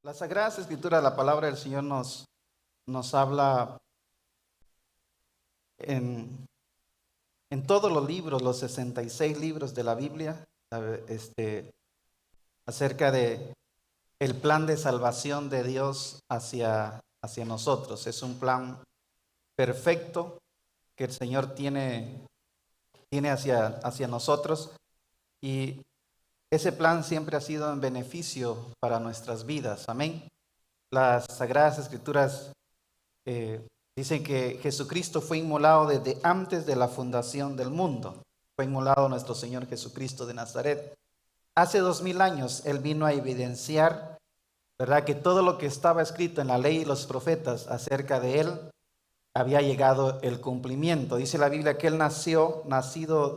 La Sagrada Escritura, la palabra del Señor nos habla en, en todos los libros, los 66 libros de la Biblia, acerca de el plan de salvación de Dios hacia nosotros. Es un plan perfecto que el Señor tiene hacia nosotros, y ese plan siempre ha sido en beneficio para nuestras vidas. Amén. Las Sagradas Escrituras dicen que Jesucristo fue inmolado desde antes de la fundación del mundo. Fue inmolado nuestro Señor Jesucristo de Nazaret. Hace 2000 años Él vino a evidenciar, ¿verdad?, que todo lo que estaba escrito en la ley y los profetas acerca de Él había llegado el cumplimiento. Dice la Biblia que Él nacido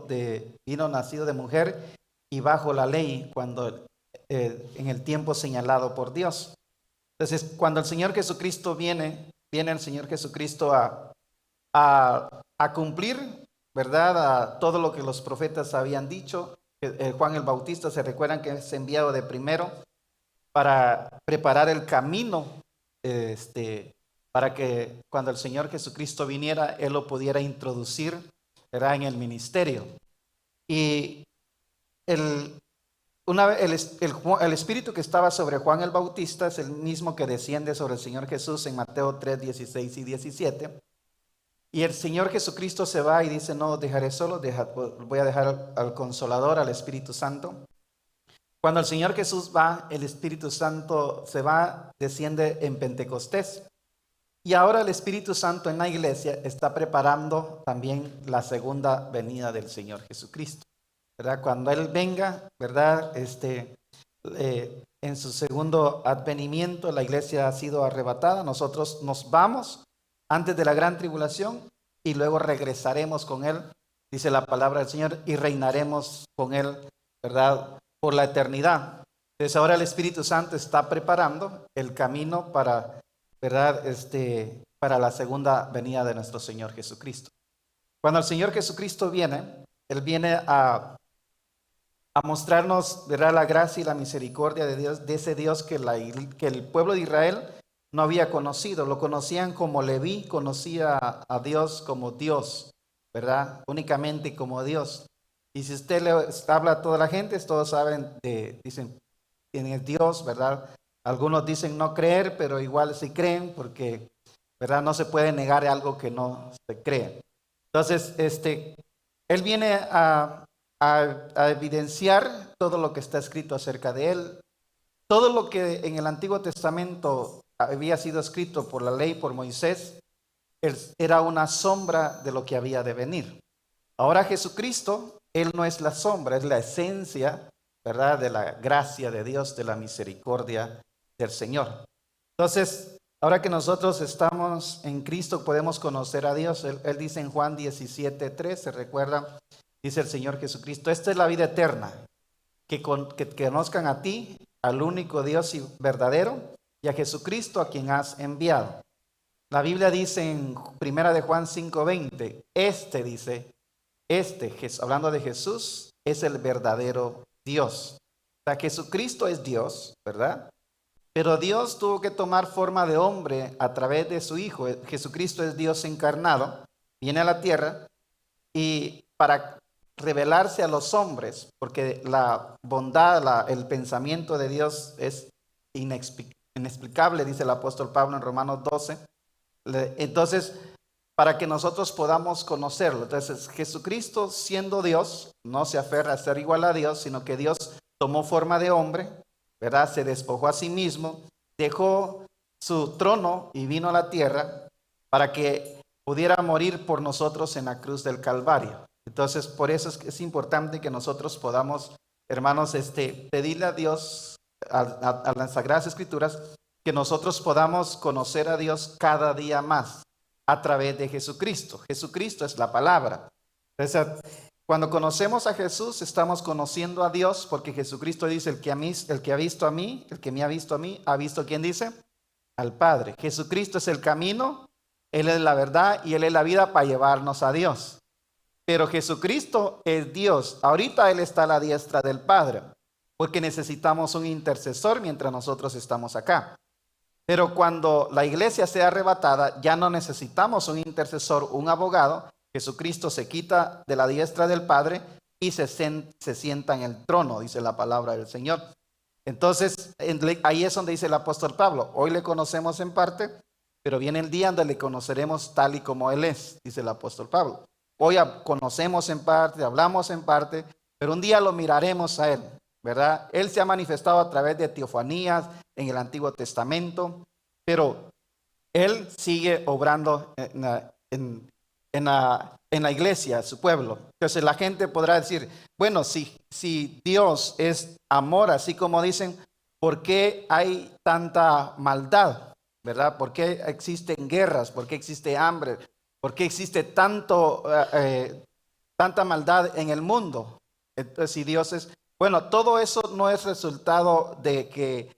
de mujer y bajo la ley cuando en el tiempo señalado por Dios. Entonces, cuando el Señor Jesucristo viene el Señor Jesucristo a cumplir, ¿verdad?, a todo lo que los profetas habían dicho. Juan el Bautista, se recuerdan que es enviado de primero para preparar el camino, para que cuando el Señor Jesucristo viniera, Él lo pudiera introducir, ¿verdad?, en el ministerio. Y el espíritu que estaba sobre Juan el Bautista es el mismo que desciende sobre el Señor Jesús en Mateo 3, 16 y 17. Y el Señor Jesucristo se va y dice: no dejaré solo, voy a dejar al Consolador, al Espíritu Santo. Cuando el Señor Jesús va, el Espíritu Santo se va, desciende en Pentecostés. Y ahora el Espíritu Santo en la iglesia está preparando también la segunda venida del Señor Jesucristo, ¿verdad? Cuando Él venga, ¿verdad? En su segundo advenimiento, la iglesia ha sido arrebatada. Nosotros nos vamos antes de la gran tribulación y luego regresaremos con Él, dice la palabra del Señor, y reinaremos con Él, ¿verdad?, por la eternidad. Entonces ahora el Espíritu Santo está preparando el camino para, ¿verdad?, para la segunda venida de nuestro Señor Jesucristo. Cuando el Señor Jesucristo viene, Él viene a mostrarnos, ¿verdad?, la gracia y la misericordia de Dios, de ese Dios que el pueblo de Israel no había conocido. Lo conocían como Leví, conocía a Dios como Dios, ¿verdad?, únicamente como Dios. Y si usted le habla a toda la gente, todos saben, dicen, tiene Dios, ¿verdad? Algunos dicen no creer, pero igual sí creen, porque, ¿verdad?, no se puede negar algo que no se cree. Entonces, Él viene a evidenciar todo lo que está escrito acerca de Él. Todo lo que en el Antiguo Testamento había sido escrito por la ley, por Moisés, era una sombra de lo que había de venir. Ahora Jesucristo, Él no es la sombra, es la esencia, ¿verdad?, de la gracia de Dios, de la misericordia del Señor. Entonces, ahora que nosotros estamos en Cristo, podemos conocer a Dios. Él dice en Juan 17:3, ¿se recuerdan? Dice el Señor Jesucristo: esta es la vida eterna, que conozcan a ti, al único Dios y verdadero, y a Jesucristo a quien has enviado. La Biblia dice en 1 de Juan 5:20, hablando de Jesús, es el verdadero Dios. O sea, Jesucristo es Dios, ¿verdad? Pero Dios tuvo que tomar forma de hombre a través de su Hijo. Jesucristo es Dios encarnado, viene a la tierra y para revelarse a los hombres, porque la bondad, el pensamiento de Dios es inexplicable, dice el apóstol Pablo en Romanos 12. Entonces, para que nosotros podamos conocerlo. Entonces, Jesucristo, siendo Dios, no se aferra a ser igual a Dios, sino que Dios tomó forma de hombre, ¿verdad? Se despojó a sí mismo, dejó su trono y vino a la tierra para que pudiera morir por nosotros en la cruz del Calvario. Entonces, por eso es importante que nosotros podamos, hermanos, pedirle a Dios, a las Sagradas Escrituras, que nosotros podamos conocer a Dios cada día más a través de Jesucristo. Jesucristo es la palabra. Entonces, cuando conocemos a Jesús, estamos conociendo a Dios, porque Jesucristo dice: el que me ha visto a mí, ha visto, ¿quién dice? Al Padre. Jesucristo es el camino, Él es la verdad y Él es la vida para llevarnos a Dios. Pero Jesucristo es Dios. Ahorita Él está a la diestra del Padre. porque necesitamos un intercesor mientras nosotros estamos acá. Pero cuando la iglesia sea arrebatada, ya no necesitamos un intercesor, un abogado. Jesucristo se quita de la diestra del Padre y se sienta en el trono, dice la palabra del Señor. Entonces, ahí es donde dice el apóstol Pablo, hoy le conocemos en parte, pero viene el día donde le conoceremos tal y como Él es, dice el apóstol Pablo. Hoy conocemos en parte, hablamos en parte, pero un día lo miraremos a Él, ¿verdad? Él se ha manifestado a través de teofanías en el Antiguo Testamento, pero Él sigue obrando en la iglesia, su pueblo. Entonces la gente podrá decir, bueno, si Dios es amor, así como dicen, ¿por qué hay tanta maldad? ¿Verdad? ¿Por qué existen guerras? ¿Por qué existe hambre? ¿Por qué existe tanta maldad en el mundo? Entonces, si Dios es... Bueno, todo eso no es resultado de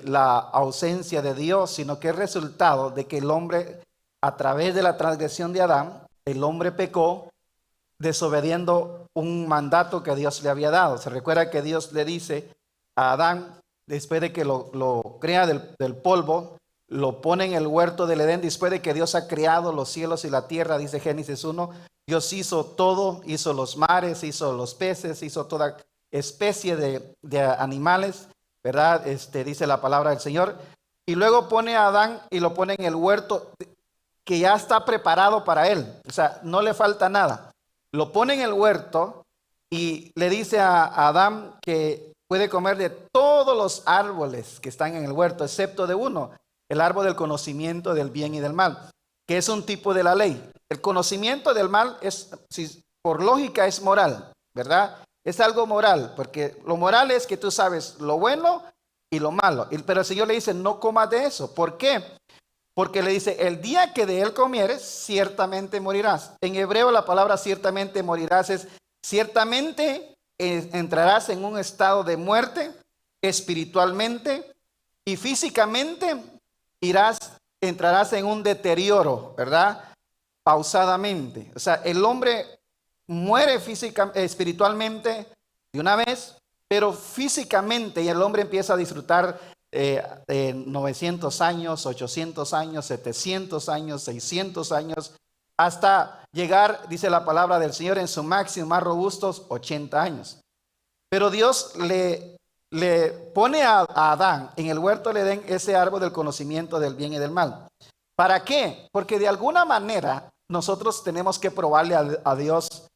la ausencia de Dios, sino que es resultado de que el hombre, a través de la transgresión de Adán, el hombre pecó desobediendo un mandato que Dios le había dado. Se recuerda que Dios le dice a Adán, después de que lo crea del polvo, lo pone en el huerto del Edén, después de que Dios ha creado los cielos y la tierra, dice Génesis 1, Dios hizo todo, hizo los mares, hizo los peces, hizo toda especie de animales, ¿verdad? Dice la palabra del Señor. Y luego pone a Adán y lo pone en el huerto que ya está preparado para él. O sea, no le falta nada. Lo pone en el huerto y le dice a Adán que puede comer de todos los árboles que están en el huerto, excepto de uno, el árbol del conocimiento del bien y del mal, que es un tipo de la ley. El conocimiento del mal por lógica es moral, ¿verdad? Es algo moral, porque lo moral es que tú sabes lo bueno y lo malo. Pero el Señor le dice, no comas de eso. ¿Por qué? Porque le dice, el día que de él comieres, ciertamente morirás. En hebreo la palabra ciertamente morirás es, ciertamente entrarás en un estado de muerte espiritualmente y físicamente entrarás en un deterioro, ¿verdad? Pausadamente. O sea, el hombre muere espiritualmente de una vez, pero físicamente y el hombre empieza a disfrutar 900 años, 800 años, 700 años, 600 años, hasta llegar, dice la palabra del Señor, en su máximo más robustos, 80 años. Pero Dios le pone a Adán en el huerto del Edén ese árbol del conocimiento del bien y del mal. ¿Para qué? Porque de alguna manera nosotros tenemos que probarle a Dios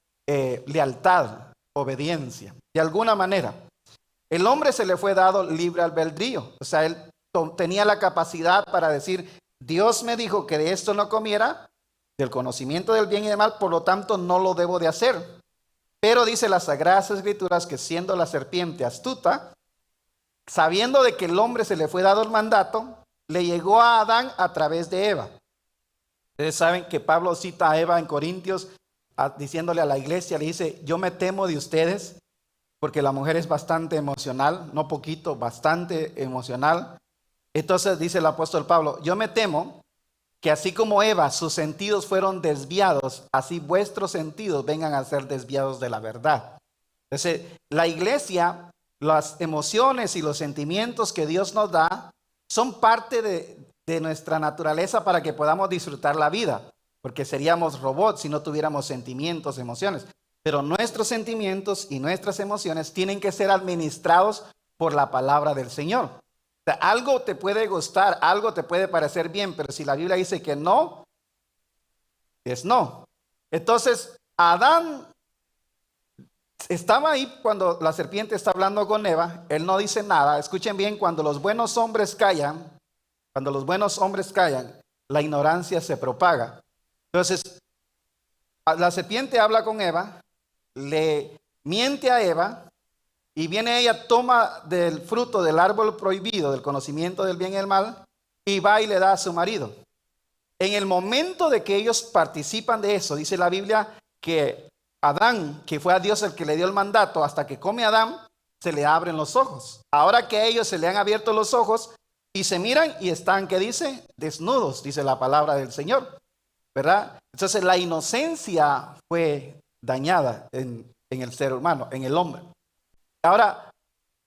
lealtad, obediencia, de alguna manera. El hombre se le fue dado libre albedrío, o sea, él tenía la capacidad para decir, Dios me dijo que de esto no comiera, del conocimiento del bien y del mal, por lo tanto no lo debo de hacer. Pero dice las Sagradas Escrituras que siendo la serpiente astuta, sabiendo de que el hombre se le fue dado el mandato, le llegó a Adán a través de Eva. Ustedes saben que Pablo cita a Eva en Corintios, diciéndole a la iglesia, le dice, yo me temo de ustedes, porque la mujer es bastante emocional, no poquito, bastante emocional. Entonces dice el apóstol Pablo, yo me temo que así como Eva, sus sentidos fueron desviados, así vuestros sentidos vengan a ser desviados de la verdad. Entonces, la iglesia, las emociones y los sentimientos que Dios nos da, son parte de nuestra naturaleza para que podamos disfrutar la vida, porque seríamos robots si no tuviéramos sentimientos, emociones. Pero nuestros sentimientos y nuestras emociones tienen que ser administrados por la palabra del Señor. O sea, algo te puede gustar, algo te puede parecer bien, pero si la Biblia dice que no, es no. Entonces, Adán estaba ahí cuando la serpiente está hablando con Eva, él no dice nada. Escuchen bien, cuando los buenos hombres callan, la ignorancia se propaga. Entonces, la serpiente habla con Eva, le miente a Eva y viene ella, toma del fruto del árbol prohibido, del conocimiento del bien y el mal, y va y le da a su marido. En el momento de que ellos participan de eso, dice la Biblia que Adán, que fue a Dios el que le dio el mandato, hasta que come Adán, se le abren los ojos. Ahora que a ellos se le han abierto los ojos y se miran y están, ¿qué dice? Desnudos, dice la palabra del Señor, ¿verdad? Entonces la inocencia fue dañada en el ser humano, en el hombre. Ahora,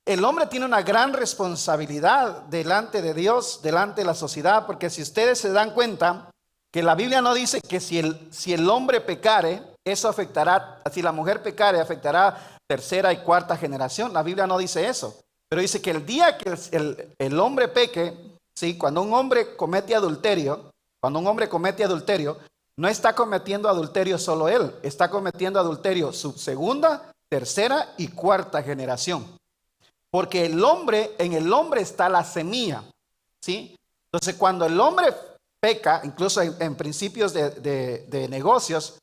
el hombre tiene una gran responsabilidad delante de Dios, delante de la sociedad, porque si ustedes se dan cuenta que la Biblia no dice que si el hombre pecare, eso afectará, si la mujer pecare, afectará tercera y cuarta generación. La Biblia no dice eso, pero dice que el día que el hombre peque, ¿sí? Cuando un hombre comete adulterio, no está cometiendo adulterio solo él, está cometiendo adulterio su segunda, tercera y cuarta generación. Porque en el hombre está la semilla, ¿sí? Entonces, cuando el hombre peca, incluso en principios de negocios,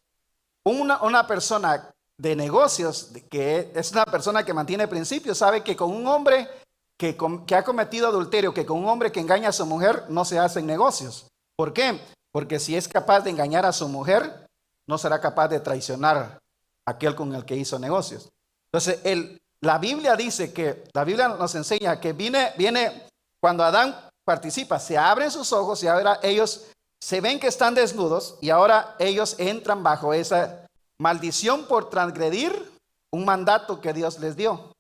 una persona de negocios, que es una persona que mantiene principios, sabe que con un hombre que ha cometido adulterio, que con un hombre que engaña a su mujer, no se hacen negocios. ¿Por qué? Porque si es capaz de engañar a su mujer, no será capaz de traicionar a aquel con el que hizo negocios. Entonces, la Biblia dice la Biblia nos enseña que viene cuando Adán participa, se abren sus ojos y ahora ellos se ven que están desnudos y ahora ellos entran bajo esa maldición por transgredir un mandato que Dios les dio.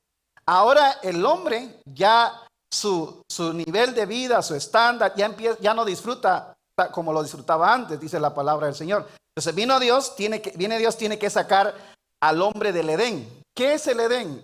Ahora el hombre ya su nivel de vida, su estándar, ya no disfruta como lo disfrutaba antes, dice la palabra del Señor. Entonces viene Dios, tiene que sacar al hombre del Edén. ¿Qué es el Edén?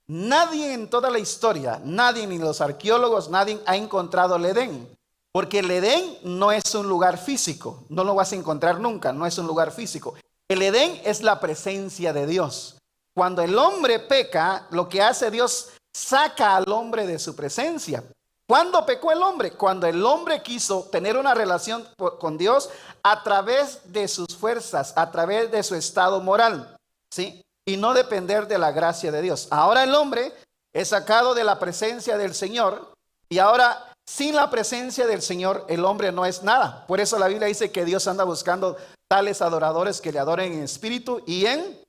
Nadie en toda la historia, nadie, ni los arqueólogos, nadie ha encontrado el Edén. Porque el Edén no es un lugar físico, no lo vas a encontrar nunca, no es un lugar físico. El Edén es la presencia de Dios. Cuando el hombre peca, lo que hace Dios, saca al hombre de su presencia. ¿Cuándo pecó el hombre? Cuando el hombre quiso tener una relación con Dios a través de sus fuerzas, a través de su estado moral, ¿sí? Y no depender de la gracia de Dios. Ahora el hombre es sacado de la presencia del Señor y ahora sin la presencia del Señor el hombre no es nada. Por eso la Biblia dice que Dios anda buscando tales adoradores que le adoren en espíritu y en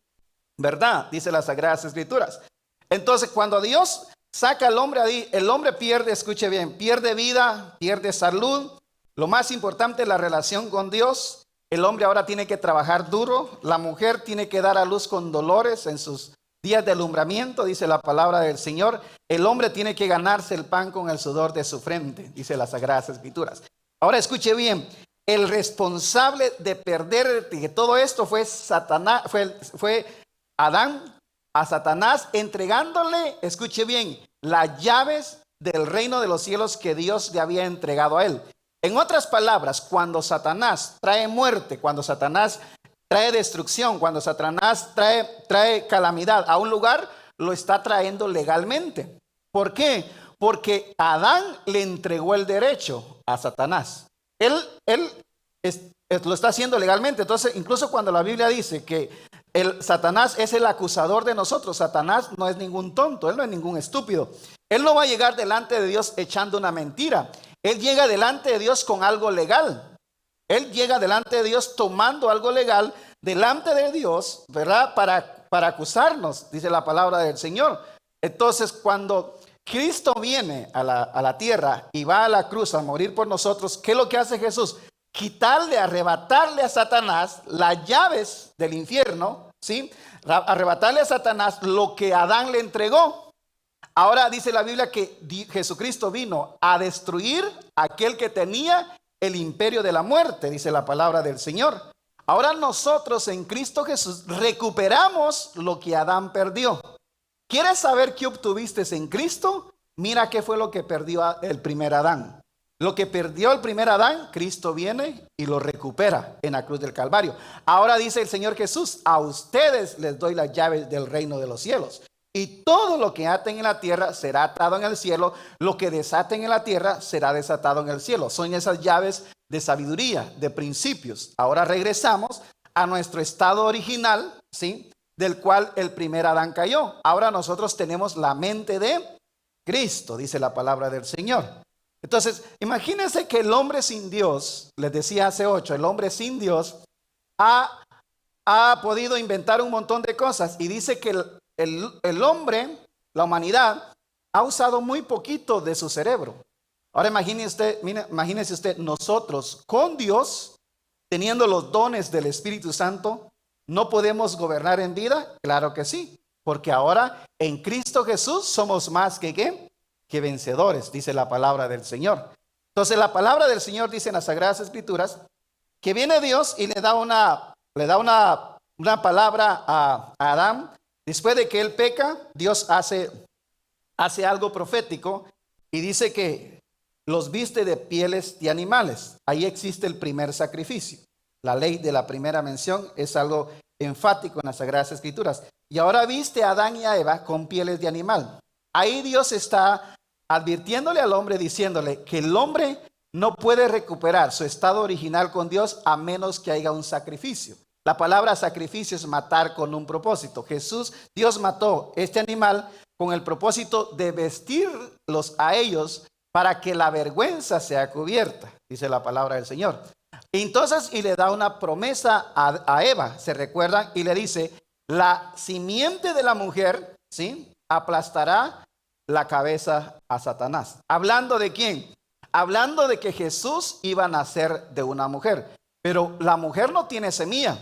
verdad, dice las Sagradas Escrituras. Entonces cuando Dios saca al hombre ahí, el hombre pierde, escuche bien, pierde vida, pierde salud. Lo más importante es la relación con Dios. El hombre ahora tiene que trabajar duro. La mujer tiene que dar a luz con dolores en sus días de alumbramiento, dice la palabra del Señor. El hombre tiene que ganarse el pan con el sudor de su frente, dice las Sagradas Escrituras. Ahora escuche bien, el responsable de perder de todo esto fue Satanás, fue Adán, a Satanás entregándole, escuche bien, las llaves del reino de los cielos que Dios le había entregado a él. En otras palabras, cuando Satanás trae muerte, cuando Satanás trae destrucción, cuando Satanás trae calamidad a un lugar, lo está trayendo legalmente. ¿Por qué? Porque Adán le entregó el derecho a Satanás. Él lo está haciendo legalmente. Entonces, incluso cuando la Biblia dice que Satanás es el acusador de nosotros, Satanás no es ningún tonto, él no es ningún estúpido. Él no va a llegar delante de Dios echando una mentira. Él llega delante de Dios con algo legal. Él llega delante de Dios tomando algo legal delante de Dios, ¿verdad? Para acusarnos, dice la palabra del Señor. Entonces, cuando Cristo viene a la tierra y va a la cruz a morir por nosotros, ¿qué es lo que hace Jesús? Quitarle, arrebatarle a Satanás las llaves del infierno, ¿sí? Arrebatarle a Satanás lo que Adán le entregó. Ahora dice la Biblia que Jesucristo vino a destruir aquel que tenía el imperio de la muerte, dice la palabra del Señor. Ahora nosotros en Cristo Jesús recuperamos lo que Adán perdió. ¿Quieres saber qué obtuviste en Cristo? Mira qué fue lo que perdió el primer Adán. Lo que perdió el primer Adán, Cristo viene y lo recupera en la cruz del Calvario. Ahora dice el Señor Jesús, a ustedes les doy las llaves del reino de los cielos. Y todo lo que aten en la tierra será atado en el cielo. Lo que desaten en la tierra será desatado en el cielo. Son esas llaves de sabiduría, de principios. Ahora regresamos a nuestro estado original, ¿sí? Del cual el primer Adán cayó. Ahora nosotros tenemos la mente de Cristo, dice la palabra del Señor. Entonces, imagínense que el hombre sin Dios, les decía hace 8, el hombre sin Dios ha podido inventar un montón de cosas y dice que el hombre, la humanidad, ha usado muy poquito de su cerebro. Ahora imagínese usted, nosotros con Dios, teniendo los dones del Espíritu Santo, ¿no podemos gobernar en vida? Claro que sí. porque ahora en Cristo Jesús somos más que ¿qué? Que vencedores, dice la palabra del Señor. Entonces la palabra del Señor dice en las Sagradas Escrituras que viene Dios y le da una palabra a Adán. Después de que él peca, Dios hace algo profético y dice que los viste de pieles de animales. Ahí existe el primer sacrificio. La ley de la primera mención es algo enfático en las Sagradas Escrituras. Y ahora viste a Adán y a Eva con pieles de animal. Ahí Dios está advirtiéndole al hombre, diciéndole que el hombre no puede recuperar su estado original con Dios a menos que haya un sacrificio. La palabra sacrificio es matar con un propósito. Dios mató este animal con el propósito de vestirlos a ellos para que la vergüenza sea cubierta, dice la palabra del Señor. Entonces, y le da una promesa a Eva, ¿se recuerdan? Y le dice, la simiente de la mujer, ¿sí?, aplastará la cabeza a Satanás. ¿Hablando de quién? Hablando de que Jesús iba a nacer de una mujer. Pero la mujer no tiene semilla.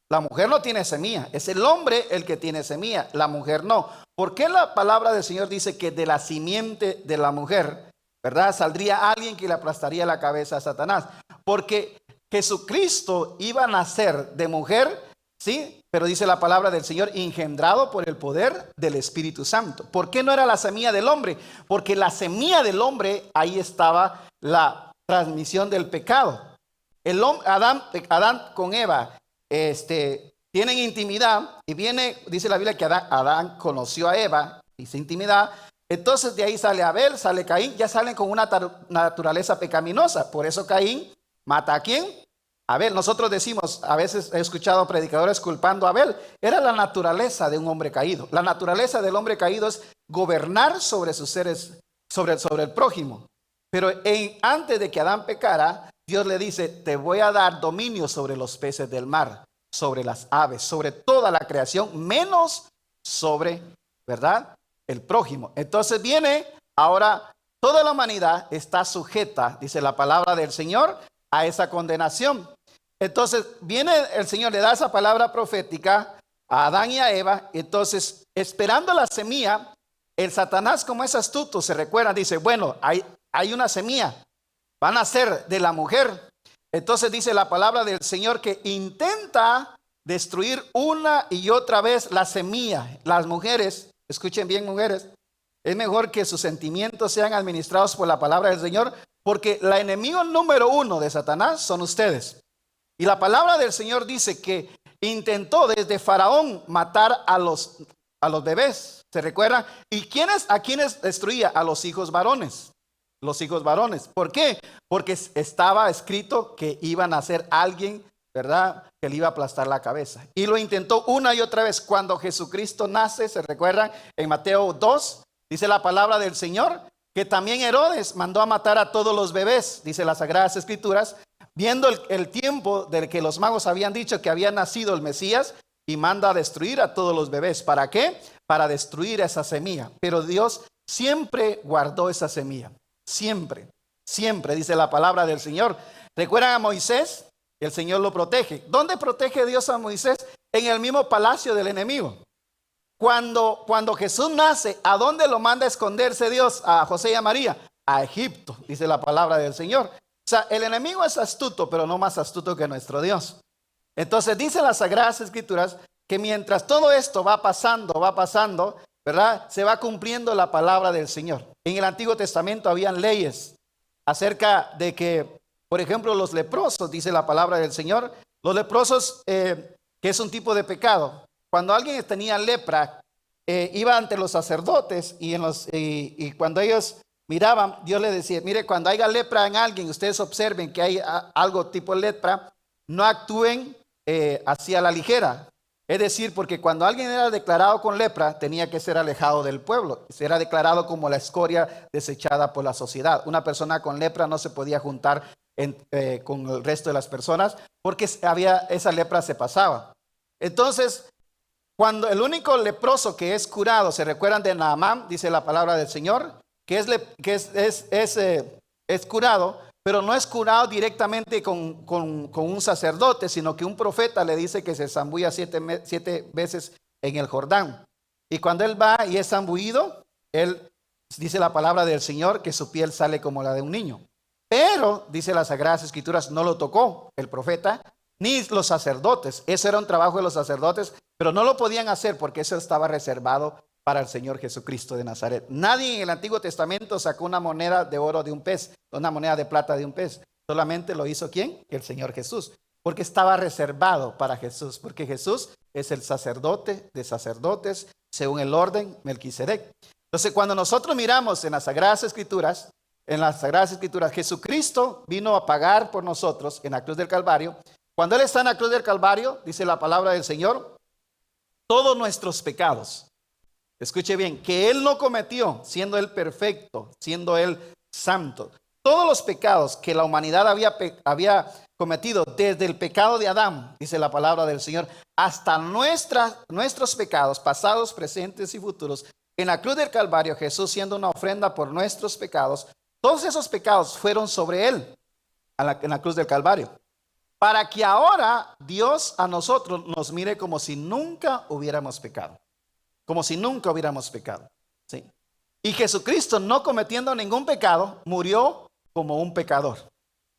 La mujer no tiene semilla. Es el hombre el que tiene semilla. La mujer no. ¿Por qué la palabra del Señor dice que de la simiente de la mujer, ¿verdad?, saldría alguien que le aplastaría la cabeza a Satanás? Porque Jesucristo iba a nacer de mujer, ¿sí? Pero dice la palabra del Señor, engendrado por el poder del Espíritu Santo. ¿Por qué no era la semilla del hombre? Porque la semilla del hombre, ahí estaba la transmisión del pecado. Adán con Eva tienen intimidad y dice la Biblia que Adán conoció a Eva, dice intimidad. Entonces de ahí sale Abel, sale Caín, ya salen con una naturaleza pecaminosa. Por eso Caín mata a ¿quién? Abel. Nosotros decimos, a veces he escuchado predicadores culpando a Abel. Era la naturaleza de un hombre caído. La naturaleza del hombre caído es gobernar sobre sus seres, sobre el prójimo. Pero antes de que Adán pecara, Dios le dice, te voy a dar dominio sobre los peces del mar, sobre las aves, sobre toda la creación, menos sobre, ¿verdad?, el prójimo. Entonces viene, ahora toda la humanidad está sujeta, dice la palabra del Señor, a esa condenación. Entonces viene el Señor, le da esa palabra profética a Adán y a Eva. Entonces, esperando la semilla, el Satanás, como es astuto, se recuerda, dice, bueno, hay una semilla, van a ser de la mujer. Entonces dice la palabra del Señor que intenta destruir una y otra vez la semilla. Las mujeres, escuchen bien, mujeres, es mejor que sus sentimientos sean administrados por la palabra del Señor, porque el enemigo número uno de Satanás son ustedes. Y la palabra del Señor dice que intentó desde Faraón matar a los bebés, ¿se recuerdan? ¿Y a quiénes destruía? A los hijos varones. Los hijos varones. ¿Por qué? Porque estaba escrito que iban a ser alguien, ¿verdad?, que le iba a aplastar la cabeza. Y lo intentó una y otra vez. Cuando Jesucristo nace, ¿se recuerdan? En Mateo 2, dice la palabra del Señor, que también Herodes mandó a matar a todos los bebés, dice las Sagradas Escrituras, viendo el tiempo del que los magos habían dicho que había nacido el Mesías, y manda a destruir a todos los bebés. ¿Para qué? Para destruir esa semilla. Pero Dios siempre guardó esa semilla. Siempre, siempre, dice la palabra del Señor. ¿Recuerdan a Moisés? El Señor lo protege. ¿Dónde protege Dios a Moisés? En el mismo palacio del enemigo. Cuando Jesús nace, ¿a dónde lo manda a esconderse Dios a José y a María? A Egipto, dice la palabra del Señor. O sea, el enemigo es astuto, pero no más astuto que nuestro Dios. Entonces dice las Sagradas Escrituras que mientras todo esto va pasando, ¿verdad?, se va cumpliendo la palabra del Señor. En el Antiguo Testamento habían leyes acerca de que, por ejemplo, los leprosos, dice la palabra del Señor, los leprosos, que es un tipo de pecado. Cuando alguien tenía lepra, iba ante los sacerdotes y cuando ellos miraban, Dios les decía, mire, cuando haya lepra en alguien, ustedes observen que hay algo tipo lepra, no actúen hacia la ligera. Es decir, porque cuando alguien era declarado con lepra, tenía que ser alejado del pueblo. Era declarado como la escoria desechada por la sociedad. Una persona con lepra no se podía juntar con el resto de las personas porque esa lepra se pasaba. Entonces, cuando el único leproso que es curado, ¿se recuerdan de Naamán? Dice la palabra del Señor, que es curado, pero no es curado directamente con un sacerdote, sino que un profeta le dice que se zambulla 7 veces en el Jordán. Y cuando él va y es zambullido, él dice la palabra del Señor que su piel sale como la de un niño. Pero, dice las Sagradas Escrituras, no lo tocó el profeta ni los sacerdotes. Eso era un trabajo de los sacerdotes, pero no lo podían hacer porque eso estaba reservado para el Señor Jesucristo de Nazaret. Nadie en el Antiguo Testamento sacó una moneda de oro de un pez, una moneda de plata de un pez. Solamente lo hizo ¿quién? El Señor Jesús. Porque estaba reservado para Jesús. Porque Jesús es el sacerdote de sacerdotes según el orden Melquisedec. Entonces, cuando nosotros miramos en las Sagradas Escrituras, Jesucristo vino a pagar por nosotros en la cruz del Calvario. Cuando Él está en la cruz del Calvario, dice la palabra del Señor, todos nuestros pecados. Escuche bien, que Él no cometió, siendo Él perfecto, siendo Él santo. Todos los pecados que la humanidad había cometido desde el pecado de Adán, dice la palabra del Señor, hasta nuestros pecados, pasados, presentes y futuros, en la cruz del Calvario, Jesús siendo una ofrenda por nuestros pecados, todos esos pecados fueron sobre Él en la cruz del Calvario. Para que ahora Dios a nosotros nos mire como si nunca hubiéramos pecado. Como si nunca hubiéramos pecado. ¿Sí? Y Jesucristo, no cometiendo ningún pecado, murió como un pecador.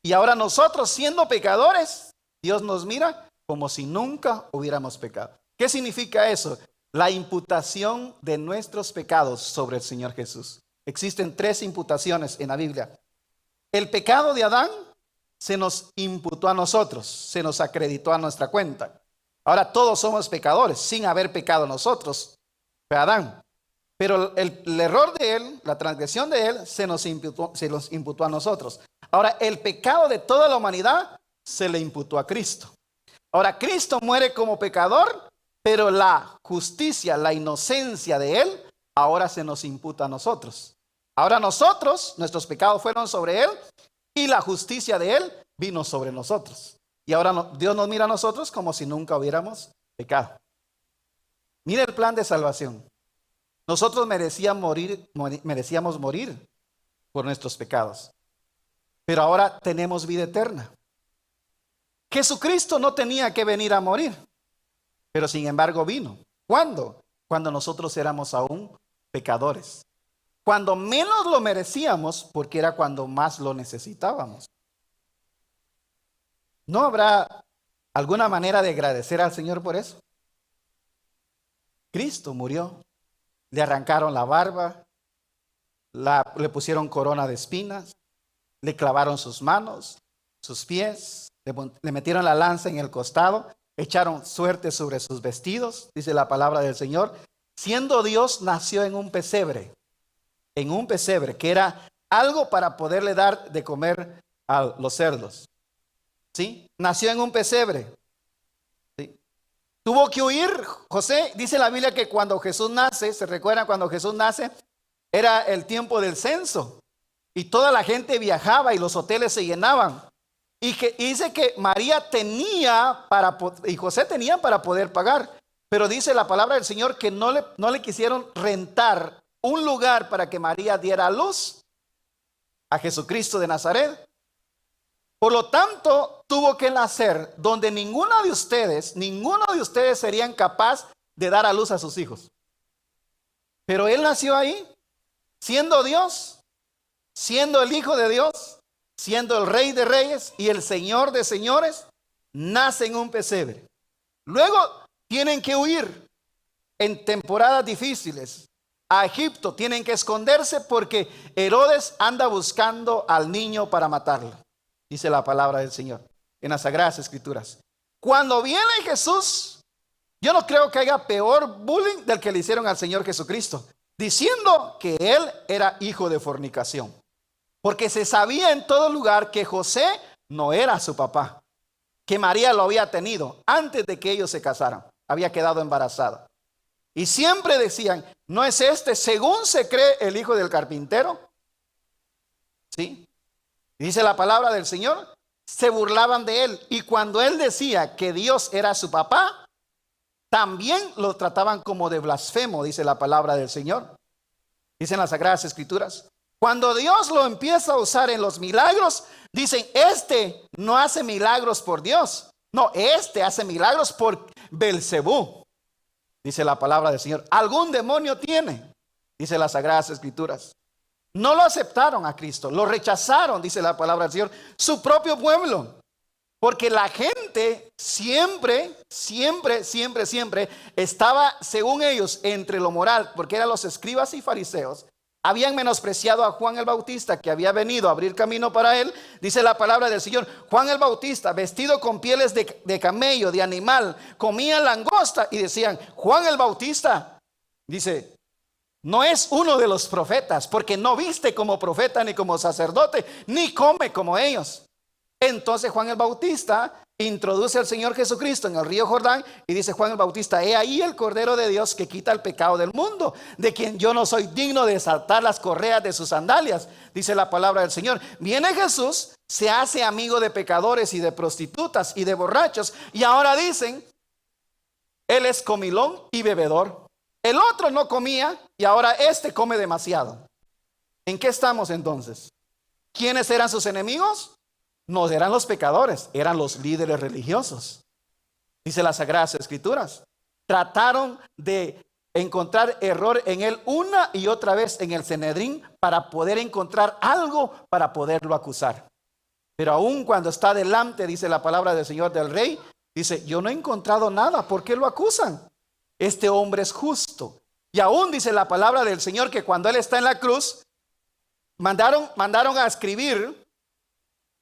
Y ahora nosotros, siendo pecadores, Dios nos mira como si nunca hubiéramos pecado. ¿Qué significa eso? La imputación de nuestros pecados sobre el Señor Jesús. Existen 3 imputaciones en la Biblia. El pecado de Adán se nos imputó a nosotros, se nos acreditó a nuestra cuenta. Ahora todos somos pecadores, sin haber pecado nosotros, fue Adán. Pero el error de él, la transgresión de él, se nos imputó a nosotros. Ahora el pecado de toda la humanidad se le imputó a Cristo. Ahora Cristo muere como pecador, pero la justicia, la inocencia de Él, ahora se nos imputa a nosotros. Ahora nosotros, nuestros pecados fueron sobre Él y la justicia de Él vino sobre nosotros. Y ahora Dios nos mira a nosotros como si nunca hubiéramos pecado. Mira el plan de salvación. Nosotros merecíamos morir por nuestros pecados. Pero ahora tenemos vida eterna. Jesucristo no tenía que venir a morir. Pero sin embargo vino. ¿Cuándo? Cuando nosotros éramos aún pecadores. Cuando menos lo merecíamos, porque era cuando más lo necesitábamos. ¿No habrá alguna manera de agradecer al Señor por eso? Cristo murió. Le arrancaron la barba. Le pusieron corona de espinas. Le clavaron sus manos, sus pies. Le metieron la lanza en el costado. Echaron suerte sobre sus vestidos, dice la palabra del Señor. Siendo Dios, nació en un pesebre, que era algo para poderle dar de comer a los cerdos. ¿Sí? Nació en un pesebre. ¿Sí? Tuvo que huir José. Dice la Biblia que cuando Jesús nace, ¿se recuerdan cuando Jesús nace? Era el tiempo del censo. Y toda la gente viajaba y los hoteles se llenaban. Y dice que María tenía y José tenían para poder pagar. Pero dice la palabra del Señor que no le quisieron rentar un lugar para que María diera a luz a Jesucristo de Nazaret. Por lo tanto, tuvo que nacer donde ninguno de ustedes serían capaz de dar a luz a sus hijos. Pero Él nació ahí, siendo Dios, siendo el Hijo de Dios, siendo el Rey de Reyes y el Señor de Señores, nace en un pesebre. Luego tienen que huir en temporadas difíciles a Egipto, tienen que esconderse porque Herodes anda buscando al niño para matarlo, dice la palabra del Señor en las Sagradas Escrituras. Cuando viene Jesús, yo no creo que haya peor bullying del que le hicieron al Señor Jesucristo, diciendo que Él era hijo de fornicación. Porque se sabía en todo lugar que José no era su papá, que María lo había tenido antes de que ellos se casaran, había quedado embarazada. Y siempre decían, ¿no es este según se cree el hijo del carpintero? ¿Sí? Dice la palabra del Señor, se burlaban de él. Y cuando él decía que Dios era su papá, también lo trataban como de blasfemo, dice la palabra del Señor. Dicen las Sagradas Escrituras. Cuando Dios lo empieza a usar en los milagros, dicen, este no hace milagros por Dios. No, este hace milagros por Belcebú, dice la palabra del Señor. Algún demonio tiene, dice las Sagradas Escrituras. No lo aceptaron a Cristo, lo rechazaron, dice la palabra del Señor, su propio pueblo. Porque la gente siempre estaba, según ellos, entre lo moral, porque eran los escribas y fariseos. Habían menospreciado a Juan el Bautista, que había venido a abrir camino para él. Dice la palabra del Señor, Juan el Bautista, vestido con pieles de camello, de animal, comía langosta, y decían, Juan el Bautista, dice, no es uno de los profetas, porque no viste como profeta ni como sacerdote, ni come como ellos. Entonces Juan el Bautista introduce al Señor Jesucristo en el río Jordán y dice Juan el Bautista, he ahí el Cordero de Dios que quita el pecado del mundo, de quien yo no soy digno de desatar las correas de sus sandalias, dice la palabra del Señor. Viene Jesús, se hace amigo de pecadores y de prostitutas y de borrachos, y ahora dicen, él es comilón y bebedor. El otro no comía y ahora este come demasiado. ¿En qué estamos entonces? ¿Quiénes eran sus enemigos? No eran los pecadores, eran los líderes religiosos. Dice las Sagradas Escrituras. Trataron de encontrar error en él una y otra vez en el Sanedrín para poder encontrar algo para poderlo acusar. Pero aún cuando está delante, dice la palabra del Señor del Rey, dice, yo no he encontrado nada, ¿por qué lo acusan? Este hombre es justo. Y aún dice la palabra del Señor que cuando él está en la cruz, mandaron a escribir,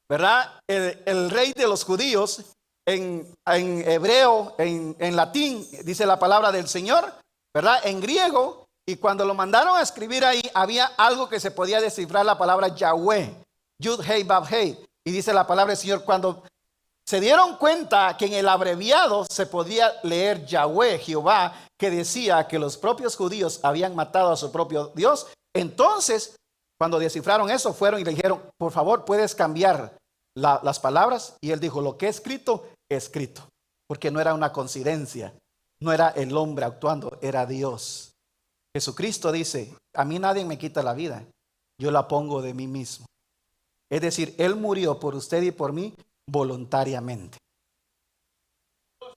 ¿verdad? El rey de los judíos en hebreo, en latín, dice la palabra del Señor, ¿verdad? En griego, y cuando lo mandaron a escribir ahí, había algo que se podía descifrar, la palabra Yahweh, Yud Hei Vav Hei, y dice la palabra del Señor, cuando se dieron cuenta que en el abreviado se podía leer Yahweh, Jehová, que decía que los propios judíos habían matado a su propio Dios, entonces cuando descifraron eso, fueron y le dijeron, por favor, ¿puedes cambiar las palabras? Y él dijo, lo que he escrito, porque no era una coincidencia, no era el hombre actuando, era Dios. Jesucristo dice, a mí nadie me quita la vida, yo la pongo de mí mismo. Es decir, él murió por usted y por mí voluntariamente.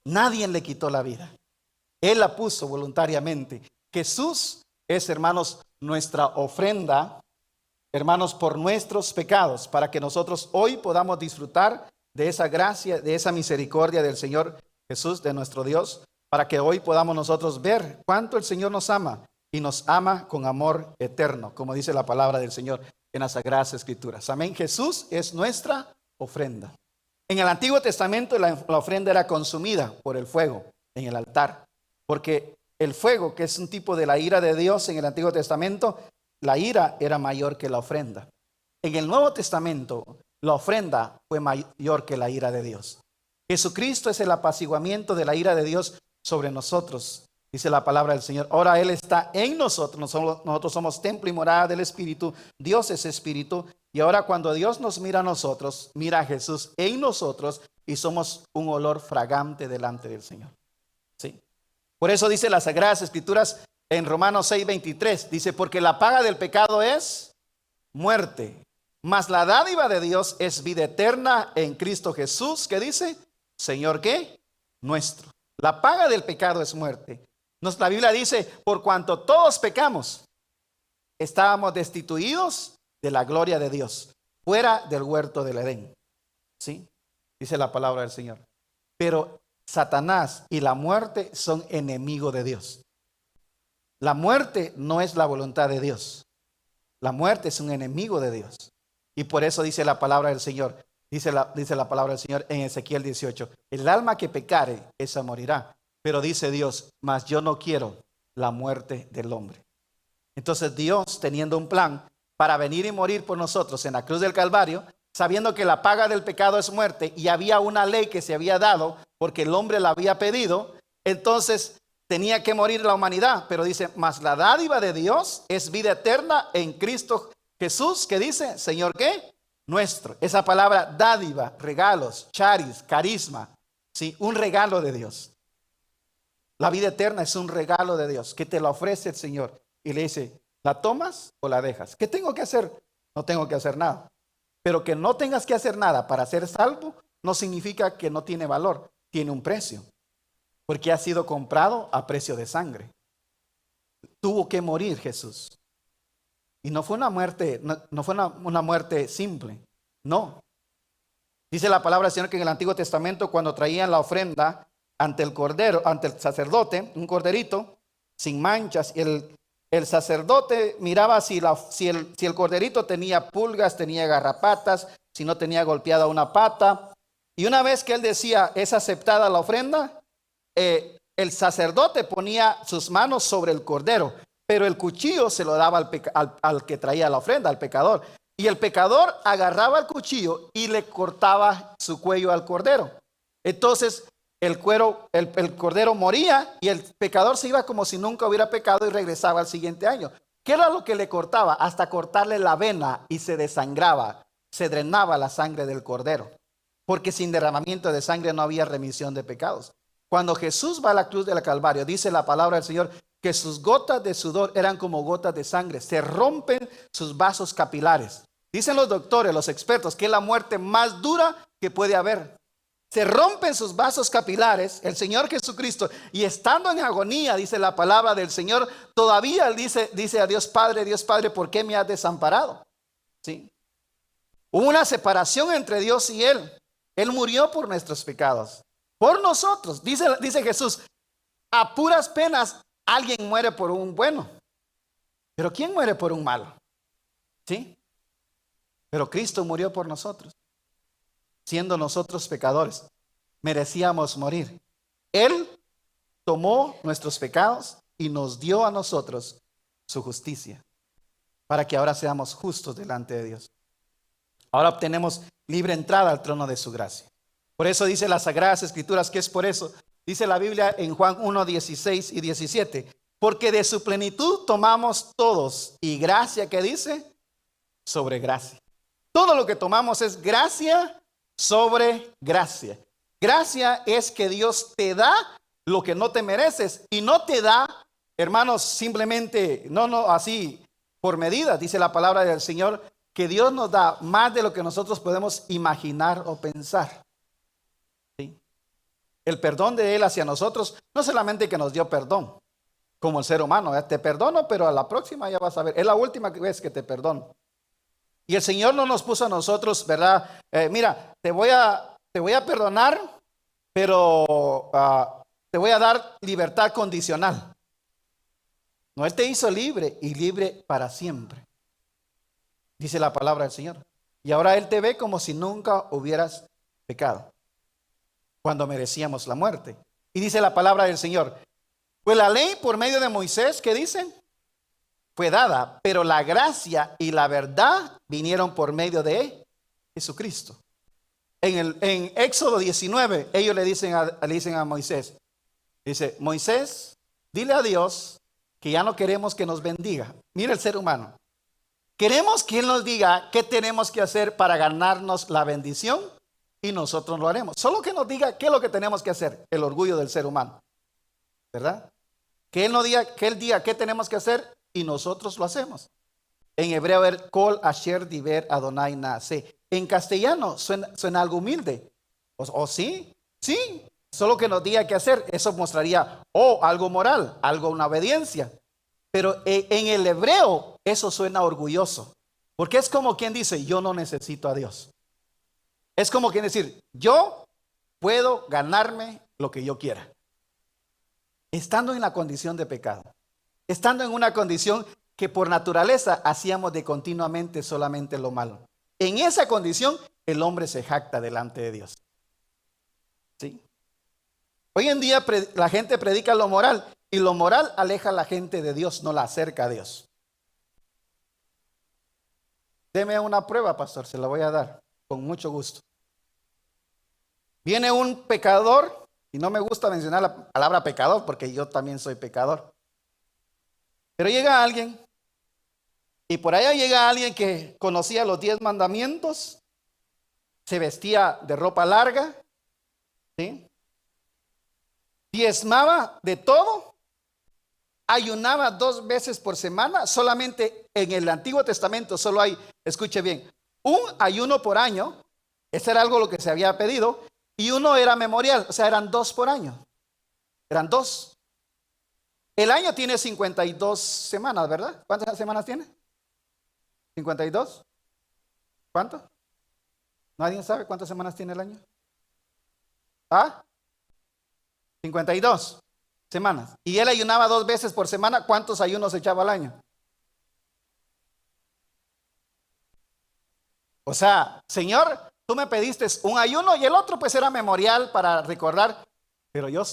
Nadie le quitó la vida, él la puso voluntariamente. Jesús es, hermanos, nuestra ofrenda, hermanos, por nuestros pecados, para que nosotros hoy podamos disfrutar de esa gracia, de esa misericordia del Señor Jesús, de nuestro Dios, para que hoy podamos nosotros ver cuánto el Señor nos ama, y nos ama con amor eterno, como dice la palabra del Señor en las Sagradas Escrituras. Amén. Jesús es nuestra ofrenda. En el Antiguo Testamento la ofrenda era consumida por el fuego en el altar, porque el fuego, que es un tipo de la ira de Dios en el Antiguo Testamento, la ira era mayor que la ofrenda. En el Nuevo Testamento, la ofrenda fue mayor que la ira de Dios. Jesucristo es el apaciguamiento de la ira de Dios sobre nosotros, dice la palabra del Señor. Ahora Él está en nosotros, nosotros somos templo y morada del Espíritu, Dios es Espíritu, y ahora cuando Dios nos mira a nosotros, mira a Jesús en nosotros, y somos un olor fragante delante del Señor. ¿Sí? Por eso dice las Sagradas Escrituras, en Romanos 6:23, dice, porque la paga del pecado es muerte, mas la dádiva de Dios es vida eterna en Cristo Jesús, que dice, Señor, ¿qué? Nuestro. La paga del pecado es muerte. La Biblia dice, por cuanto todos pecamos, estábamos destituidos de la gloria de Dios, fuera del huerto del Edén. ¿Sí? Dice la palabra del Señor. Pero Satanás y la muerte son enemigos de Dios. La muerte no es la voluntad de Dios. La muerte es un enemigo de Dios. Y por eso dice la palabra del Señor. Dice la palabra del Señor en Ezequiel 18. El alma que pecare, esa morirá. Pero dice Dios, mas yo no quiero la muerte del hombre. Entonces Dios, teniendo un plan para venir y morir por nosotros en la cruz del Calvario, sabiendo que la paga del pecado es muerte y había una ley que se había dado porque el hombre la había pedido, entonces tenía que morir la humanidad, pero dice, mas la dádiva de Dios es vida eterna en Cristo Jesús, que dice, Señor, ¿qué? Nuestro. Esa palabra dádiva, regalos, charis, carisma, ¿sí? Un regalo de Dios. La vida eterna es un regalo de Dios que te la ofrece el Señor y le dice, ¿la tomas o la dejas? ¿Qué tengo que hacer? No tengo que hacer nada. Pero que no tengas que hacer nada para ser salvo no significa que no tiene valor, tiene un precio. porque ha sido comprado a precio de sangre. Tuvo que morir Jesús. Y no fue una muerte, no fue una muerte simple. No. Dice la palabra del Señor que en el Antiguo Testamento, cuando traían la ofrenda ante el cordero, ante el sacerdote, un corderito sin manchas, y el sacerdote miraba si el corderito tenía pulgas, tenía garrapatas, si no tenía golpeada una pata. Y una vez que él decía, es aceptada la ofrenda, el sacerdote ponía sus manos sobre el cordero, pero el cuchillo se lo daba al que traía la ofrenda, al pecador. Y el pecador agarraba el cuchillo y le cortaba su cuello al cordero. Entonces el cordero moría y el pecador se iba como si nunca hubiera pecado y regresaba al siguiente año. ¿Qué era lo que le cortaba? Hasta cortarle la vena y se desangraba, se drenaba la sangre del cordero. Porque sin derramamiento de sangre no había remisión de pecados. Cuando Jesús va a la cruz del Calvario, dice la palabra del Señor que sus gotas de sudor eran como gotas de sangre. Se rompen sus vasos capilares. Dicen los doctores, los expertos, que es la muerte más dura que puede haber. Se rompen sus vasos capilares, el Señor Jesucristo, y estando en agonía, dice la palabra del Señor, todavía él dice a Dios Padre, ¿por qué me has desamparado? ¿Sí? Hubo una separación entre Dios y Él. Él murió por nuestros pecados, por nosotros. Dice Jesús, a puras penas alguien muere por un bueno, pero ¿quién muere por un malo? ¿Sí? Pero Cristo murió por nosotros. Siendo nosotros pecadores, merecíamos morir. Él tomó nuestros pecados y nos dio a nosotros su justicia, para que ahora seamos justos delante de Dios. Ahora obtenemos libre entrada al trono de su gracia. Por eso dice las Sagradas Escrituras, que es por eso, dice la Biblia en Juan 1, 16 y 17, porque de su plenitud tomamos todos, y gracia, ¿qué dice? Sobre gracia. Todo lo que tomamos es gracia sobre gracia. Gracia es que Dios te da lo que no te mereces y no te da, hermanos, simplemente, no así por medida. Dice la palabra del Señor que Dios nos da más de lo que nosotros podemos imaginar o pensar. ¿Sí? El perdón de Él hacia nosotros, no solamente que nos dio perdón, como el ser humano, te perdono, pero a la próxima ya vas a ver, es la última vez que te perdono. Y el Señor no nos puso a nosotros, ¿verdad? Mira, te voy a perdonar, pero te voy a dar libertad condicional. No, Él te hizo libre y libre para siempre. Dice la palabra del Señor. Y ahora Él te ve como si nunca hubieras pecado, cuando merecíamos la muerte. Y dice la palabra del Señor, pues la ley por medio de Moisés, ¿qué dicen? Fue dada, pero la gracia y la verdad vinieron por medio de Jesucristo. En Éxodo 19, ellos le dicen a Moisés, dice, Moisés, dile a Dios que ya no queremos que nos bendiga. Mira el ser humano. Queremos que Él nos diga qué tenemos que hacer para ganarnos la bendición y nosotros lo haremos. Solo que nos diga qué es lo que tenemos que hacer, el orgullo del ser humano. ¿Verdad? Que Él diga qué tenemos que hacer y nosotros lo hacemos. En hebreo, Kol Asher Diber Adonai Naase. En castellano suena algo humilde. ¿O sí? Sí. Solo que nos diga qué hacer. Eso mostraría algo moral, una obediencia. Pero en el hebreo eso suena orgulloso. Porque es como quien dice, yo no necesito a Dios. Es como quien decir, yo puedo ganarme lo que yo quiera. Estando en la condición de pecado. Estando en una condición que por naturaleza hacíamos de continuamente solamente lo malo. En esa condición el hombre se jacta delante de Dios. ¿Sí? Hoy en día la gente predica lo moral y lo moral aleja a la gente de Dios, no la acerca a Dios. Deme una prueba, pastor, se la voy a dar con mucho gusto. Viene un pecador, y no me gusta mencionar la palabra pecador porque yo también soy pecador. Pero llega alguien, y por allá llega alguien que conocía los 10 mandamientos, se vestía de ropa larga, ¿sí? Diezmaba de todo, ayunaba 2 veces por semana. Solamente en el Antiguo Testamento solo hay, escuche bien, un ayuno por año. Eso era algo lo que se había pedido, y uno era memorial, o sea, eran 2 por año. eran 2. El año tiene 52 semanas, ¿verdad? ¿Cuántas semanas tiene? 52. ¿Cuánto? ¿Nadie sabe cuántas semanas tiene el año? ¿Ah? 52 semanas. Y él ayunaba 2 veces por semana. ¿Cuántos ayunos echaba al año? O sea, Señor, tú me pediste un ayuno y el otro pues era memorial para recordar. Pero yo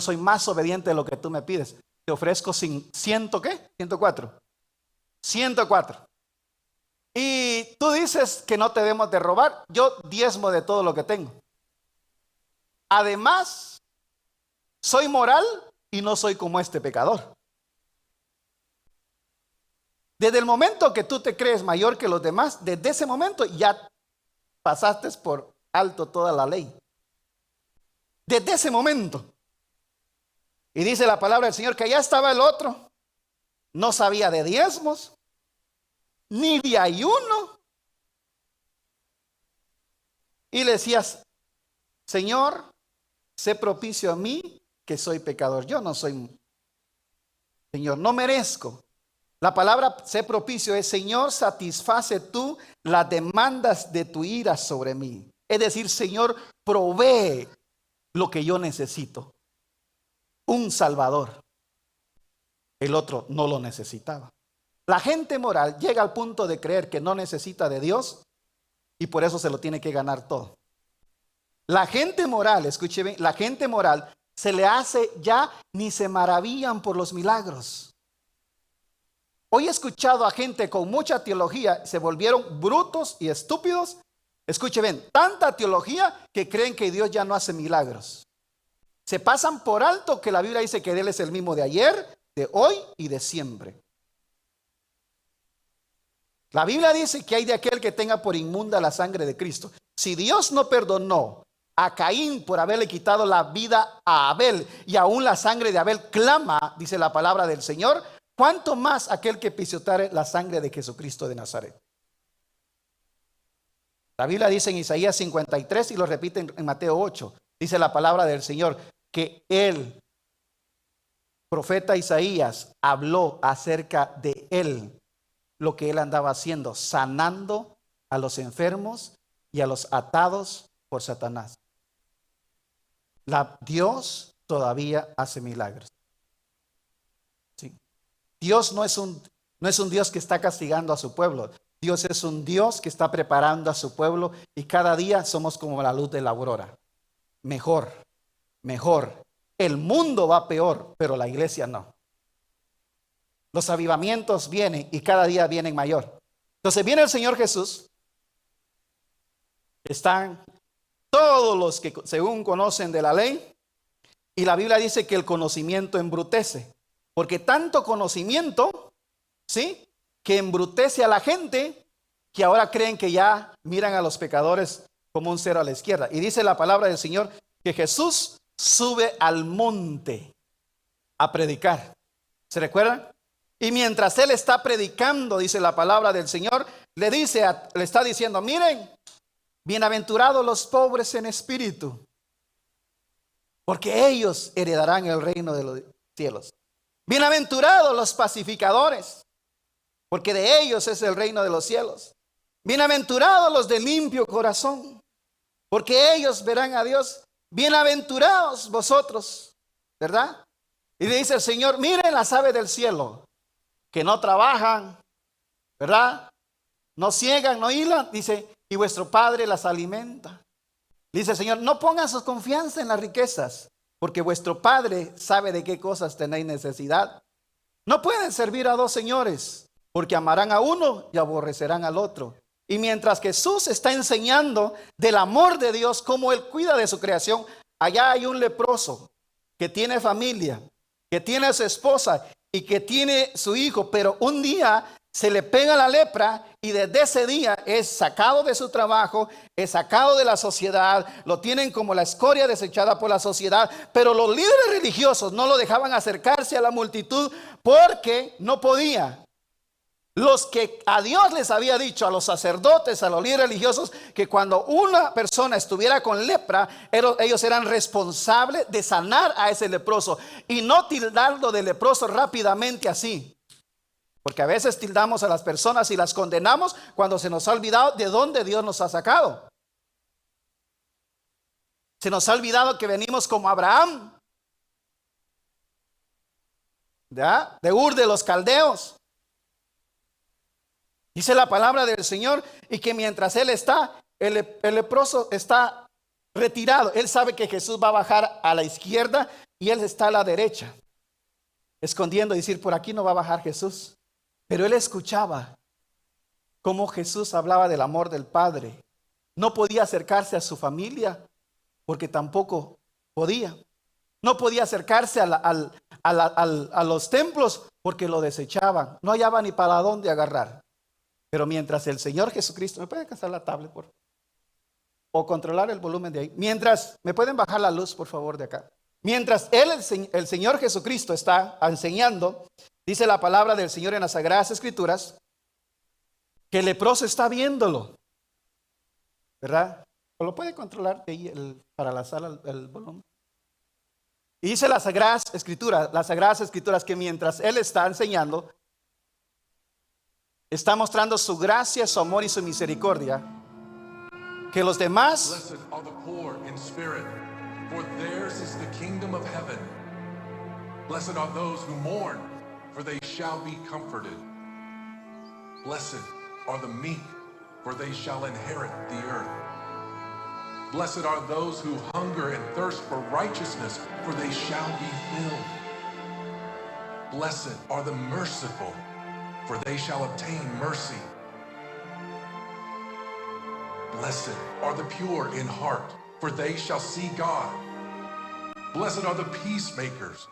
soy más obediente de lo que tú me pides. Te ofrezco ¿qué? 104. 104. Y tú dices que no te debemos de robar. Yo diezmo de todo lo que tengo. Además, soy moral y no soy como este pecador. Desde el momento que tú te crees mayor que los demás, desde ese momento ya pasaste por alto toda la ley. Desde ese momento. Y dice la palabra del Señor que allá estaba el otro. No sabía de diezmos, ni de ayuno. Y le decías, Señor, sé propicio a mí que soy pecador. Yo no soy, Señor, no merezco. La palabra sé propicio es, Señor, satisface tú las demandas de tu ira sobre mí. Es decir, Señor, provee lo que yo necesito. Un Salvador. El otro no lo necesitaba. La gente moral llega al punto de creer que no necesita de Dios y por eso se lo tiene que ganar todo. La gente moral, escuche bien, la gente moral se le hace ya ni se maravillan por los milagros. Hoy he escuchado a gente con mucha teología, se volvieron brutos y estúpidos. Escuche bien, tanta teología que creen que Dios ya no hace milagros. Se pasan por alto que la Biblia dice que Él es el mismo de ayer, de hoy y de siempre. La Biblia dice que hay de aquel que tenga por inmunda la sangre de Cristo. Si Dios no perdonó a Caín por haberle quitado la vida a Abel y aún la sangre de Abel clama, dice la palabra del Señor, ¿cuánto más aquel que pisoteare la sangre de Jesucristo de Nazaret? La Biblia dice en Isaías 53 y lo repite en Mateo 8. Dice la palabra del Señor que el profeta Isaías habló acerca de él, lo que él andaba haciendo, sanando a los enfermos y a los atados por Satanás. Dios todavía hace milagros. ¿Sí? Dios no es un Dios que está castigando a su pueblo. Dios es un Dios que está preparando a su pueblo y cada día somos como la luz de la aurora. Mejor. El mundo va peor, pero la iglesia no. Los avivamientos vienen y cada día vienen mayor. Entonces viene el Señor Jesús. Están todos los que según conocen de la ley. Y la Biblia dice que el conocimiento embrutece. Porque tanto conocimiento, ¿sí?, que embrutece a la gente, que ahora creen que ya miran a los pecadores como un cero a la izquierda. Y dice la palabra del Señor que Jesús sube al monte a predicar. ¿Se recuerdan? Y mientras él está predicando, dice la palabra del Señor, le está diciendo, miren, bienaventurados los pobres en espíritu, porque ellos heredarán el reino de los cielos. Bienaventurados los pacificadores, porque de ellos es el reino de los cielos. Bienaventurados los de limpio corazón, porque ellos verán a Dios. Bienaventurados vosotros, ¿verdad? Y le dice el Señor, miren las aves del cielo, que no trabajan, ¿verdad? No ciegan, no hilan, dice, y vuestro Padre las alimenta. Dice el Señor, no pongan su confianza en las riquezas, porque vuestro Padre sabe de qué cosas tenéis necesidad. No pueden servir a dos señores, porque amarán a uno y aborrecerán al otro. Y mientras Jesús está enseñando del amor de Dios, cómo Él cuida de su creación, allá hay un leproso que tiene familia, que tiene a su esposa y que tiene su hijo, pero un día se le pega la lepra y desde ese día es sacado de su trabajo, es sacado de la sociedad, lo tienen como la escoria desechada por la sociedad, pero los líderes religiosos no lo dejaban acercarse a la multitud porque no podía. Los que a Dios les había dicho, a los sacerdotes, a los líderes religiosos, que cuando una persona estuviera con lepra, ellos eran responsables de sanar a ese leproso y no tildarlo de leproso rápidamente así. Porque a veces tildamos a las personas y las condenamos cuando se nos ha olvidado de dónde Dios nos ha sacado. Se nos ha olvidado que venimos como Abraham, ¿ya? De Ur de los Caldeos. Dice la palabra del Señor, y que mientras él está, el leproso está retirado. Él sabe que Jesús va a bajar a la izquierda y él está a la derecha, escondiendo y decir, por aquí no va a bajar Jesús. Pero él escuchaba cómo Jesús hablaba del amor del Padre. No podía acercarse a su familia porque tampoco podía. No podía acercarse a los templos porque lo desechaban. No hallaba ni para dónde agarrar. Pero mientras el Señor Jesucristo, ¿me pueden casar la tablet, por favor? O controlar el volumen de ahí. Mientras, ¿me pueden bajar la luz, por favor, de acá? Mientras el Señor Jesucristo está enseñando, dice la palabra del Señor en las Sagradas Escrituras, que el leproso está viéndolo, ¿verdad? ¿O lo puede controlar de ahí para la sala el volumen? Y dice las Sagradas Escrituras que mientras él está enseñando, está mostrando su gracia, su amor y su misericordia, que los demás, Blessed are the poor in spirit, for theirs is the kingdom of heaven. Blessed are those who mourn, for they shall be comforted. Blessed are the meek, for they shall inherit the earth. Blessed are those who hunger and thirst for righteousness, for they shall be filled. Blessed are the merciful, for they shall obtain mercy. Blessed are the pure in heart, for they shall see God. Blessed are the peacemakers,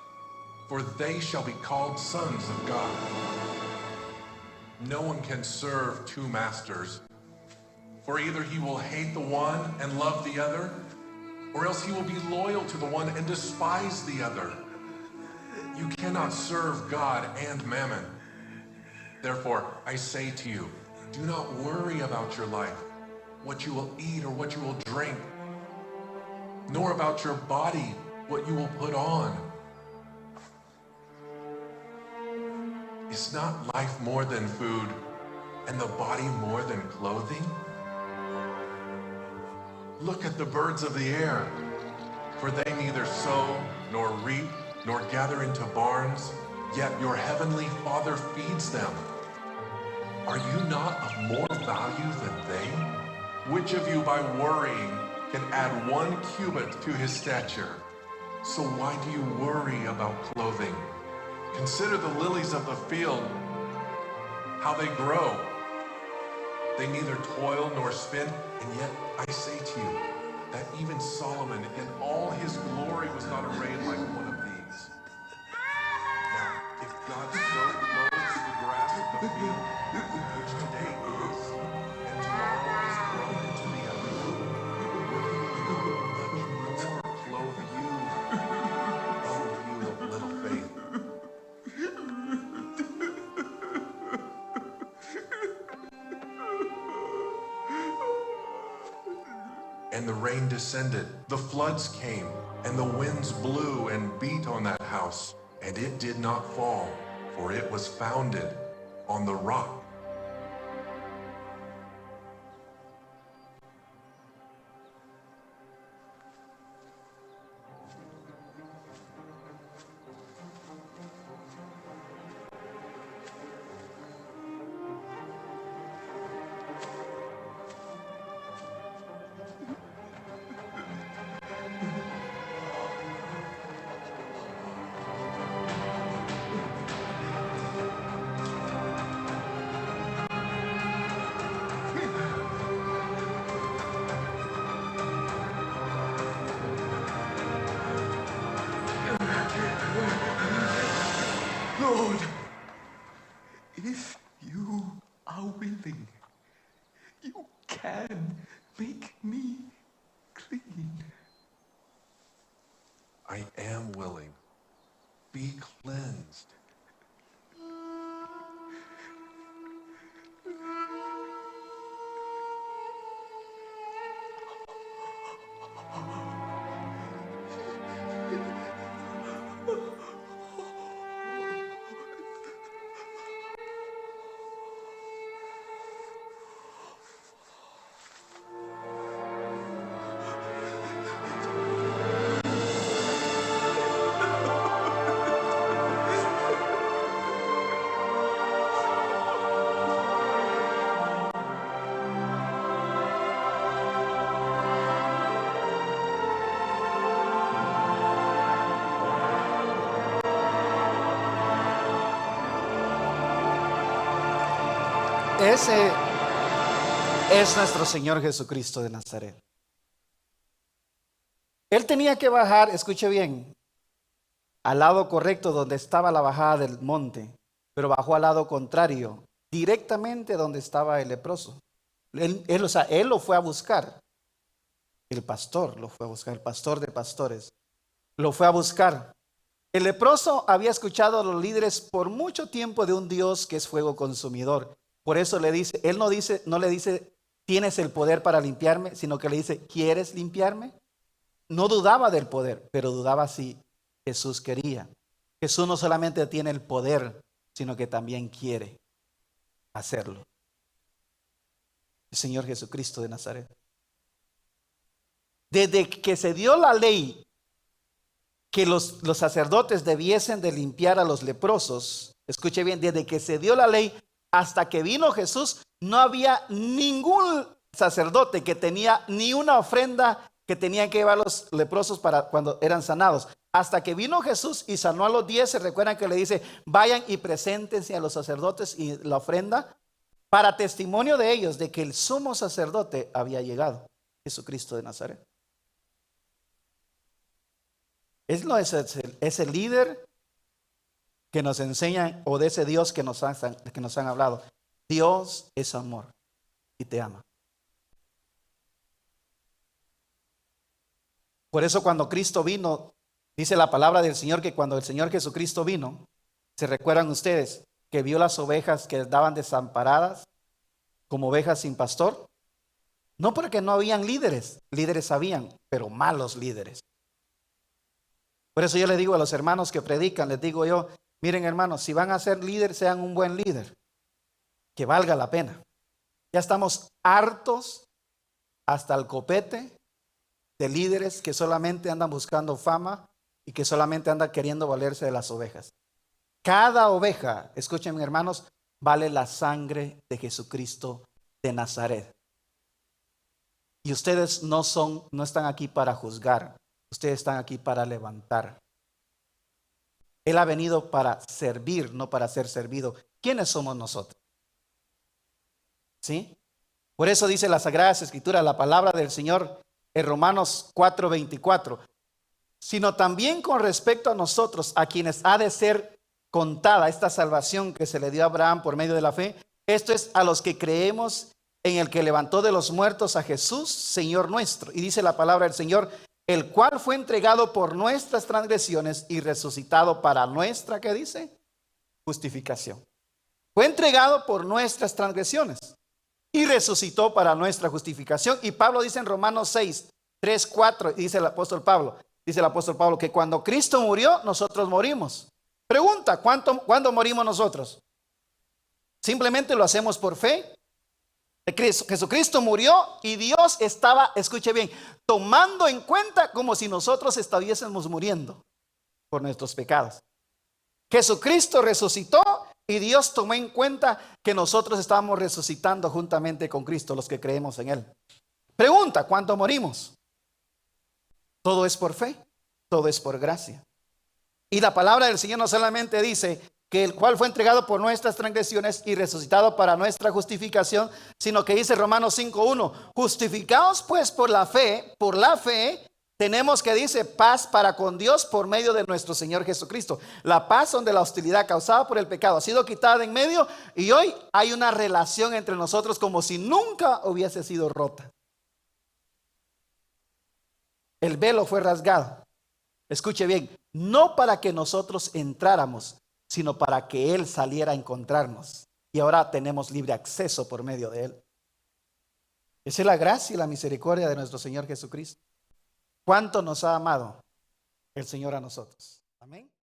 for they shall be called sons of God. No one can serve two masters, for either he will hate the one and love the other, or else he will be loyal to the one and despise the other. You cannot serve God and mammon. Therefore, I say to you, do not worry about your life, what you will eat or what you will drink, nor about your body, what you will put on. Is not life more than food, and the body more than clothing? Look at the birds of the air, for they neither sow, nor reap, nor gather into barns, yet your heavenly Father feeds them. Are you not of more value than they? Which of you by worrying can add 1 cubit to his stature? So why do you worry about clothing? Consider the lilies of the field, how they grow. They neither toil nor spin, and yet I say to you that even Solomon in all his glory was not arrayed like one of these. Now, if God so clothes the grass of the field, which today is, and tomorrow is thrown into the oven, will he much more clothe you, O you of little faith? And the rain descended, the floods came, and the winds blew and beat on that house, and it did not fall, for it was founded on the rock. Lord, if you are willing, you can make me clean. I am willing. Be cleansed. Ese es nuestro Señor Jesucristo de Nazaret. Él tenía que bajar, escuche bien, al lado correcto donde estaba la bajada del monte, pero bajó al lado contrario, directamente donde estaba el leproso. Él lo fue a buscar. El pastor lo fue a buscar, el pastor de pastores lo fue a buscar. El leproso había escuchado a los líderes por mucho tiempo de un Dios que es fuego consumidor. Por eso le dice, él no le dice, tienes el poder para limpiarme, sino que le dice, ¿quieres limpiarme? No dudaba del poder, pero dudaba si Jesús quería. Jesús no solamente tiene el poder, sino que también quiere hacerlo. El Señor Jesucristo de Nazaret. Desde que se dio la ley que los sacerdotes debiesen de limpiar a los leprosos, escuche bien, desde que se dio la ley hasta que vino Jesús, no había ningún sacerdote que tenía ni una ofrenda que tenían que llevar los leprosos para cuando eran sanados. Hasta que vino Jesús y sanó a los 10, se recuerdan que le dice, vayan y preséntense a los sacerdotes y la ofrenda para testimonio de ellos de que el sumo sacerdote había llegado, Jesucristo de Nazaret. Él no es ese líder que nos enseña o de ese Dios que nos han hablado. Dios es amor y te ama. Por eso cuando Cristo vino, dice la palabra del Señor que cuando el Señor Jesucristo vino, ¿se recuerdan ustedes que vio las ovejas que estaban desamparadas como ovejas sin pastor? No porque no habían líderes, líderes habían, pero malos líderes. Por eso yo le digo a los hermanos que predican, les digo yo, miren hermanos, si van a ser líder, sean un buen líder, que valga la pena. Ya estamos hartos hasta el copete de líderes que solamente andan buscando fama y que solamente andan queriendo valerse de las ovejas. Cada oveja, escuchen hermanos, vale la sangre de Jesucristo de Nazaret. Y ustedes no están aquí para juzgar, ustedes están aquí para levantar. Él ha venido para servir, no para ser servido. ¿Quiénes somos nosotros? ¿Sí? Por eso dice las Sagradas Escrituras, la palabra del Señor en Romanos 4:24, sino también con respecto a nosotros, a quienes ha de ser contada esta salvación que se le dio a Abraham por medio de la fe. Esto es a los que creemos en el que levantó de los muertos a Jesús, Señor nuestro. Y dice la palabra del Señor, el cual fue entregado por nuestras transgresiones y resucitado para nuestra, ¿qué dice? Justificación. Fue entregado por nuestras transgresiones y resucitó para nuestra justificación. Y Pablo dice en Romanos 6:3-4, dice el apóstol Pablo, que cuando Cristo murió, nosotros morimos. Pregunta, ¿cuándo morimos nosotros? Simplemente lo hacemos por fe. Jesucristo murió y Dios estaba, escuche bien, tomando en cuenta como si nosotros estuviésemos muriendo por nuestros pecados. Jesucristo resucitó y Dios tomó en cuenta que nosotros estábamos resucitando juntamente con Cristo, los que creemos en Él. Pregunta, ¿cuánto morimos? Todo es por fe, todo es por gracia. Y la palabra del Señor no solamente dice que el cual fue entregado por nuestras transgresiones y resucitado para nuestra justificación, sino que dice Romanos 5:1, justificados pues por la fe, tenemos que dice paz para con Dios por medio de nuestro Señor Jesucristo. La paz donde la hostilidad causada por el pecado ha sido quitada de en medio y hoy hay una relación entre nosotros como si nunca hubiese sido rota. El velo fue rasgado. Escuche bien, no para que nosotros entráramos, sino para que Él saliera a encontrarnos. Y ahora tenemos libre acceso por medio de Él. Esa es la gracia y la misericordia de nuestro Señor Jesucristo. ¿Cuánto nos ha amado el Señor a nosotros?